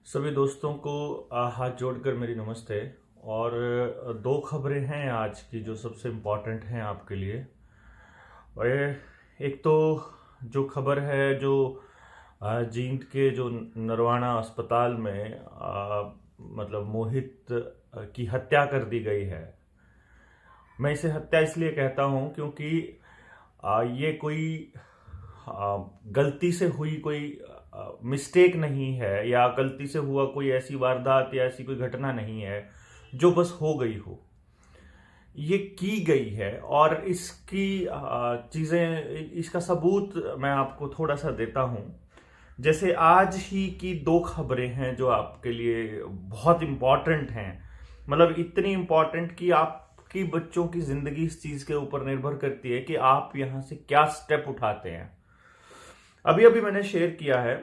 सभी दोस्तों को हाथ जोड़कर मेरी नमस्ते। और दो खबरें हैं आज की जो सबसे इम्पोर्टेंट हैं आपके लिए। और एक तो जो खबर है जो जींद के जो नरवाना अस्पताल में मतलब मोहित की हत्या कर दी गई है। मैं इसे हत्या इसलिए कहता हूं क्योंकि ये कोई गलती से हुई कोई मिस्टेक नहीं है या गलती से हुआ कोई ऐसी वारदात या ऐसी कोई घटना नहीं है जो बस हो गई हो। ये की गई है और इसकी चीजें, इसका सबूत मैं आपको थोड़ा सा देता हूं। जैसे आज ही की दो खबरें हैं जो आपके लिए बहुत इंपॉर्टेंट हैं, मतलब इतनी इंपॉर्टेंट कि आपकी बच्चों की जिंदगी इस चीज के ऊपर निर्भर करती है कि आप यहां से क्या स्टेप उठाते हैं। अभी अभी मैंने शेयर किया है,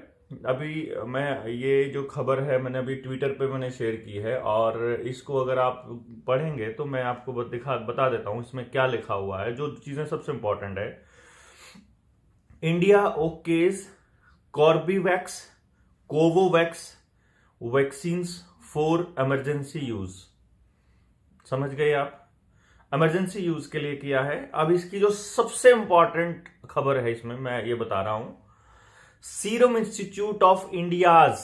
अभी मैं ये जो खबर है मैंने अभी ट्विटर पे मैंने शेयर की है और इसको अगर आप पढ़ेंगे तो मैं आपको बता देता हूं इसमें क्या लिखा हुआ है। जो चीजें सबसे इंपॉर्टेंट है, India okays Corbevax Covovax vaccines for emergency use. समझ गए आप? इमरजेंसी यूज के लिए किया है। अब इसकी जो सबसे इंपॉर्टेंट खबर है इसमें मैं ये बता रहा हूं, serum Institute of India's,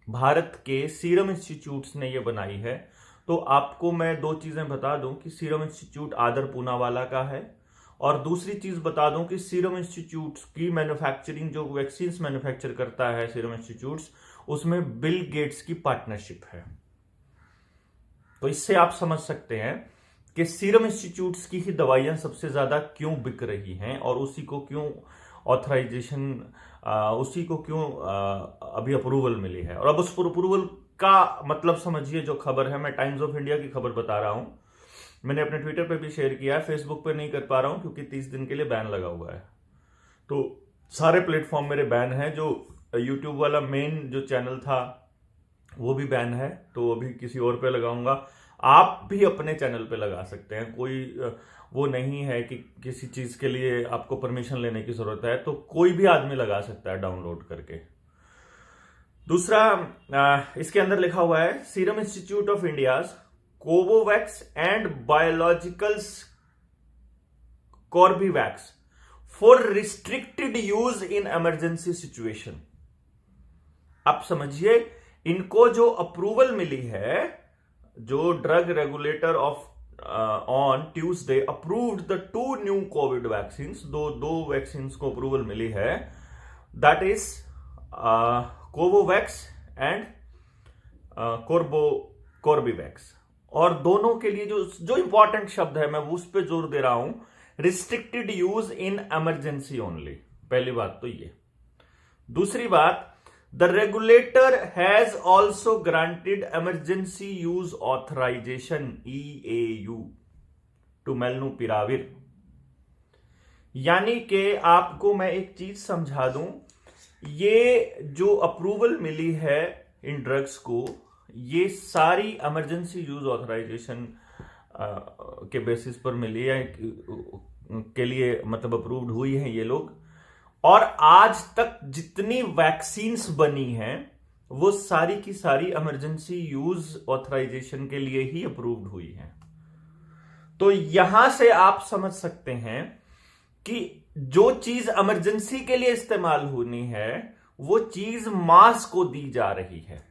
Bharat के सीरम इंस्टीट्यूट ने ये बनाई है। तो आपको मैं दो चीजें बता दूं कि सीरम इंस्टीट्यूट आदर पूनावाला का है, और दूसरी चीज बता दूं कि सीरम इंस्टीट्यूट की मैन्युफैक्चरिंग, जो वैक्सीन मैन्युफैक्चर करता है सीरम इंस्टीट्यूट, उसमें बिल गेट्स की पार्टनरशिप है। तो इससे आप समझ सकते हैं कि सीरम इंस्टीट्यूट्स की ही दवाइयां सबसे ज्यादा क्यों बिक रही हैं और उसी को क्यों ऑथराइजेशन, उसी को क्यों अभी अप्रूवल मिली है। और अब उस अप्रूवल का मतलब समझिए, जो खबर है मैं टाइम्स ऑफ इंडिया की खबर बता रहा हूं, मैंने अपने ट्विटर पे भी शेयर किया है, फेसबुक पे नहीं कर पा रहा हूं क्योंकि 30 दिन के लिए बैन लगा हुआ है। तो सारे प्लेटफॉर्म मेरे बैन है। जो यूट्यूब वाला मेन जो चैनल था वो भी बैन है, तो अभी किसी और पे लगाऊंगा। आप भी अपने चैनल पे लगा सकते हैं, कोई वो नहीं है कि किसी चीज के लिए आपको परमिशन लेने की जरूरत है, तो कोई भी आदमी लगा सकता है डाउनलोड करके। दूसरा, इसके अंदर लिखा हुआ है Serum Institute of India Covovax and Biologicals Corbevax for restricted use in emergency situation. आप समझिए, इनको जो अप्रूवल मिली है, जो drug regulator of on Tuesday approved the 2 new Covid vaccine, दो वैक्सीन को अप्रूवल मिली है, that is Covovax and Corbevax. और दोनों के लिए जो इंपॉर्टेंट शब्द है मैं उस पर जोर दे रहा हूं, restricted use in emergency only. पहली बात तो ये। दूसरी बात, the regulator has also granted emergency use authorization EAU to molnupiravir। यानी कि आपको मैं एक चीज समझा दूं, ये जो अप्रूवल मिली है इन ड्रग्स को, ये सारी इमरजेंसी यूज ऑथराइजेशन के बेसिस पर मिली है, के लिए मतलब अप्रूव्ड हुई हैं ये लोग। और आज तक जितनी वैक्सीन्स बनी हैं वो सारी की सारी इमरजेंसी यूज ऑथराइजेशन के लिए ही अप्रूव्ड हुई हैं। तो यहां से आप समझ सकते हैं कि जो चीज इमरजेंसी के लिए इस्तेमाल होनी है वो चीज मास को दी जा रही है।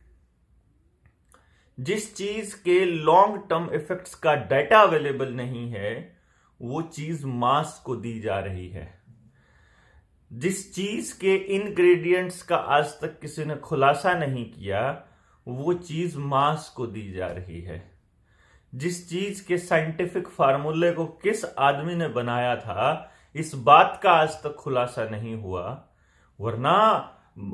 जिस चीज के लॉन्ग टर्म इफेक्ट्स का डाटा अवेलेबल नहीं है वो चीज मास को दी जा रही है। जिस चीज के इंग्रेडिएंट्स का आज तक किसी ने खुलासा नहीं किया वो चीज मास को दी जा रही है। जिस चीज के साइंटिफिक फार्मूले को किस आदमी ने बनाया था इस बात का आज तक खुलासा नहीं हुआ, वरना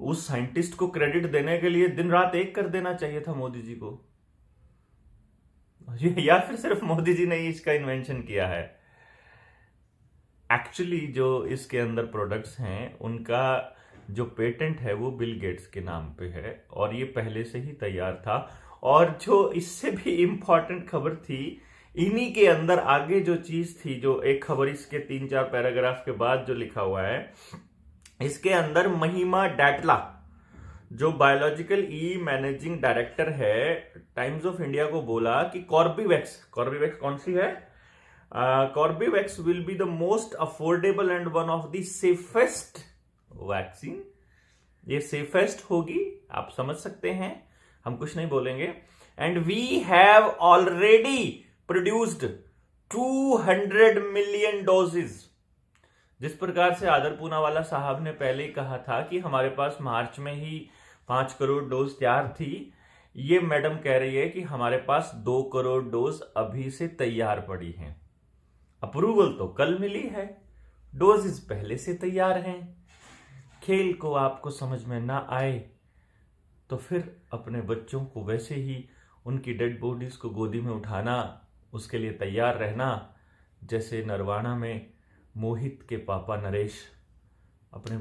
उस साइंटिस्ट को क्रेडिट देने के लिए दिन रात एक कर देना चाहिए था मोदी जी को, या फिर सिर्फ मोदी जी ने ही इसका इन्वेंशन किया है। एक्चुअली जो इसके अंदर प्रोडक्ट्स हैं उनका जो पेटेंट है वो बिल गेट्स के नाम पे है और ये पहले से ही तैयार था। और जो इससे भी इंपॉर्टेंट खबर थी, इन्हीं के अंदर आगे जो चीज थी, जो एक खबर इसके 3-4 पैराग्राफ के बाद जो लिखा हुआ है, इसके अंदर महिमा डैटला जो बायोलॉजिकल ई मैनेजिंग डायरेक्टर है टाइम्स ऑफ इंडिया को बोला कि कॉर्बीवैक्स कौन सी है? Corbevax will be the most affordable and one of the safest vaccine. ये सेफेस्ट होगी, आप समझ सकते हैं, हम कुछ नहीं बोलेंगे। And we have already produced 200 million doses. जिस प्रकार से आदर पूनावाला साहब ने पहले ही कहा था कि हमारे पास मार्च में ही 5 करोड़ डोज तैयार थी, ये मैडम कह रही है कि हमारे पास 2 करोड़ डोज अभी से तैयार पड़ी हैं। अप्रूवल तो कल मिली है, डोजेस पहले से तैयार हैं। खेल को आपको समझ में ना आए तो फिर अपने बच्चों को वैसे ही उनकी डेड बॉडीज को गोदी में उठाना, उसके लिए तैयार रहना, जैसे नरवाना में मोहित के पापा नरेश अपने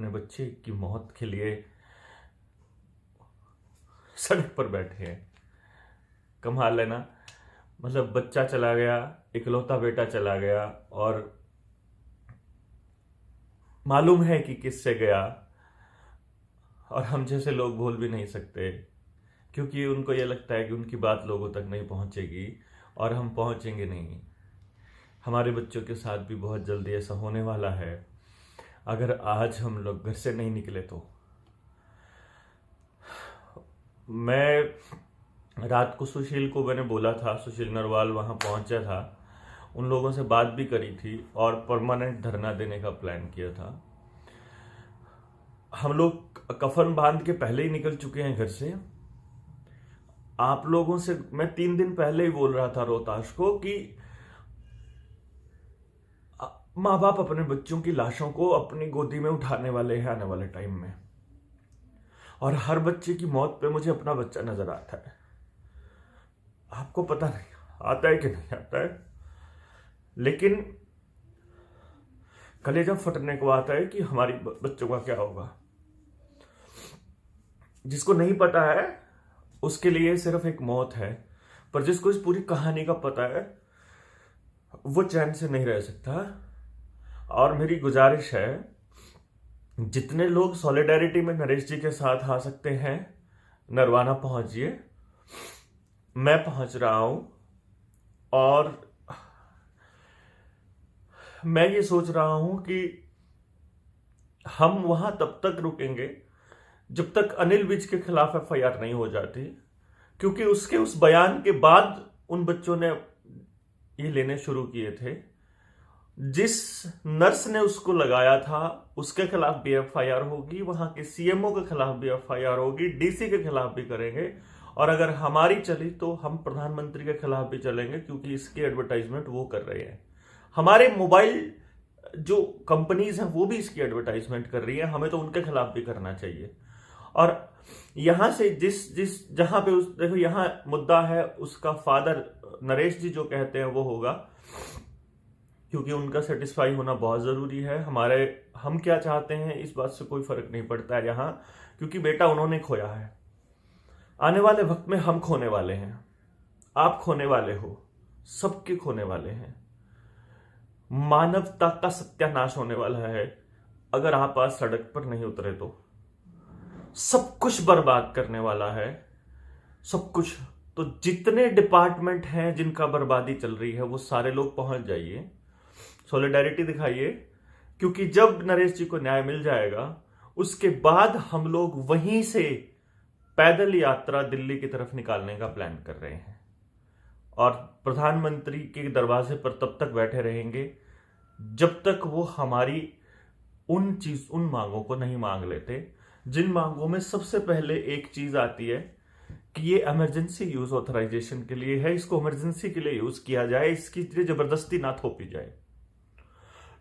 बच्चे की मौत के लिए सड़क पर बैठे हैं। कमाल है ना, मतलब बच्चा चला गया, इकलौता बेटा चला गया, और मालूम है कि किससे गया, और हम जैसे लोग बोल भी नहीं सकते क्योंकि उनको यह लगता है कि उनकी बात लोगों तक नहीं पहुंचेगी और हम पहुंचेंगे नहीं। हमारे बच्चों के साथ भी बहुत जल्दी ऐसा होने वाला है अगर आज हम लोग घर से नहीं निकले तो। मैं रात को सुशील को मैंने बोला था, सुशील नरवाल वहां पहुंचा था, उन लोगों से बात भी करी थी और परमानेंट धरना देने का प्लान किया था। हम लोग कफन बांध के पहले ही निकल चुके हैं घर से। आप लोगों से मैं 3 दिन पहले ही बोल रहा था रोहताश को कि माँ बाप अपने बच्चों की लाशों को अपनी गोदी में उठाने वाले हैं आने वाले टाइम में, और हर बच्चे की मौत पे मुझे अपना बच्चा नजर आता है। आपको पता नहीं आता है कि नहीं आता है, लेकिन कलेजा फटने को आता है कि हमारी बच्चों का क्या होगा। जिसको नहीं पता है उसके लिए सिर्फ एक मौत है, पर जिसको इस पूरी कहानी का पता है वो चैन से नहीं रह सकता। और मेरी गुजारिश है, जितने लोग सॉलिडेरिटी में नरेश जी के साथ आ सकते हैं नरवाना पहुंचिए। मैं पहुंच रहा हूं और मैं ये सोच रहा हूं कि हम वहां तब तक रुकेंगे जब तक अनिल विज के खिलाफ एफआईआर नहीं हो जाती, क्योंकि उसके उस बयान के बाद उन बच्चों ने ये लेने शुरू किए थे। जिस नर्स ने उसको लगाया था उसके खिलाफ भी एफआईआर होगी, वहां के सीएमओ के खिलाफ भी एफआईआर होगी, डीसी के खिलाफ भी करेंगे, और अगर हमारी चली तो हम प्रधानमंत्री के खिलाफ भी चलेंगे, क्योंकि इसकी एडवर्टाइजमेंट वो कर रहे हैं। हमारे मोबाइल जो कंपनीज हैं वो भी इसकी एडवर्टाइजमेंट कर रही है, हमें तो उनके खिलाफ भी करना चाहिए। और यहां से जहां पे देखो यहां मुद्दा है, उसका फादर नरेश जी जो कहते हैं वो होगा, क्योंकि उनका सेटिस्फाई होना बहुत जरूरी है। हम क्या चाहते हैं इस बात से कोई फर्क नहीं पड़ता है यहां, क्योंकि बेटा उन्होंने खोया है। आने वाले वक्त में हम खोने वाले हैं, आप खोने वाले हो, सबके खोने वाले हैं। मानवता का सत्यानाश होने वाला है अगर आप आज सड़क पर नहीं उतरे तो। सब कुछ बर्बाद करने वाला है, सब कुछ। तो जितने डिपार्टमेंट हैं जिनका बर्बादी चल रही है वो सारे लोग पहुंच जाइए, सॉलिडेरिटी दिखाइए, क्योंकि जब नरेश जी को न्याय मिल जाएगा उसके बाद हम लोग वहीं से पैदल यात्रा दिल्ली की तरफ निकालने का प्लान कर रहे हैं, और प्रधानमंत्री के दरवाजे पर तब तक बैठे रहेंगे जब तक वो हमारी उन मांगों को नहीं मांग लेते, जिन मांगों में सबसे पहले एक चीज आती है कि ये इमरजेंसी यूज ऑथराइजेशन के लिए है, इसको इमरजेंसी के लिए यूज किया जाए, इसकी जबरदस्ती ना थोपी जाए,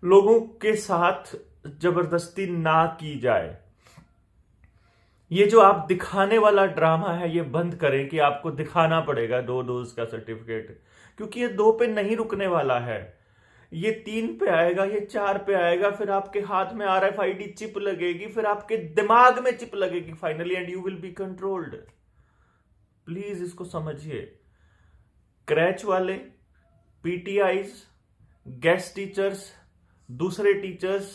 लोगों के साथ जबरदस्ती ना की जाए। ये जो आप दिखाने वाला ड्रामा है ये बंद करें कि आपको दिखाना पड़ेगा 2 डोज का सर्टिफिकेट, क्योंकि ये 2 पे नहीं रुकने वाला है। ये 3 पे आएगा, ये 4 पे आएगा, फिर आपके हाथ में RFID चिप लगेगी, फिर आपके दिमाग में चिप लगेगी finally, and you will be controlled. Please इसको समझिए। क्रैच वाले, PTIs, गेस्ट टीचर्स, दूसरे टीचर्स,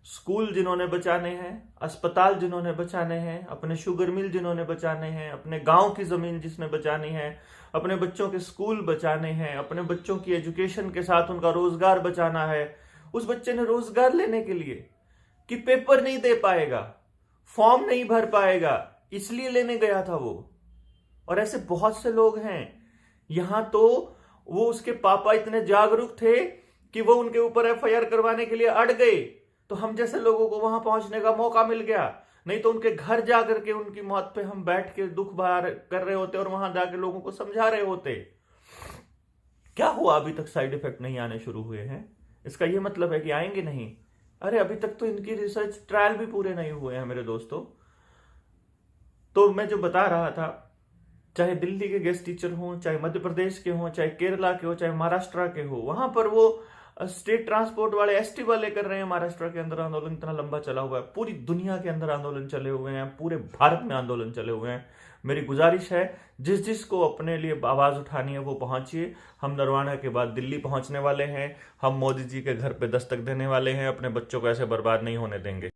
स्कूल जिन्होंने बचाने हैं, अस्पताल जिन्होंने बचाने हैं, अपने शुगर मिल जिन्होंने बचाने हैं, अपने गांव की जमीन जिसने बचानी है, अपने बच्चों के स्कूल बचाने हैं, अपने बच्चों की एजुकेशन के साथ उनका रोजगार बचाना है, उस बच्चे ने रोजगार लेने के लिए कि पेपर नहीं दे पाएगा, फॉर्म नहीं भर पाएगा, इसलिए लेने गया था वो। और ऐसे बहुत से लोग हैं। यहां तो वो उसके पापा इतने जागरूक थे कि वो उनके ऊपर एफआईआर करवाने के लिए अड़ गए, तो हम जैसे लोगों को वहां पहुंचने का मौका मिल गया। नहीं तो उनके घर जाकर के उनकी मौत पे हम बैठ के दुख बाहर कर रहे होते और वहां जाके लोगों को समझा रहे होते। क्या हुआ, अभी तक साइड इफेक्ट नहीं आने शुरू हुए हैं? इसका यह मतलब है कि आएंगे नहीं? अरे अभी तक तो इनकी रिसर्च ट्रायल भी पूरे नहीं हुए हैं मेरे दोस्तों। तो मैं जो बता रहा था, चाहे दिल्ली के गेस्ट टीचर हों, चाहे मध्य प्रदेश के हों, चाहे केरला के हो, चाहे महाराष्ट्र के हो, वहां पर वो स्टेट ट्रांसपोर्ट वाले, एसटी वाले कर रहे हैं। महाराष्ट्र के अंदर आंदोलन इतना लंबा चला हुआ है, पूरी दुनिया के अंदर आंदोलन चले हुए हैं, पूरे भारत में आंदोलन चले हुए हैं। मेरी गुजारिश है, जिस जिसको अपने लिए आवाज उठानी है वो पहुंचिए। हम नरवाना के बाद दिल्ली पहुंचने वाले हैं। हम मोदी जी के घर पे दस्तक देने वाले हैं। अपने बच्चों को ऐसे बर्बाद नहीं होने देंगे।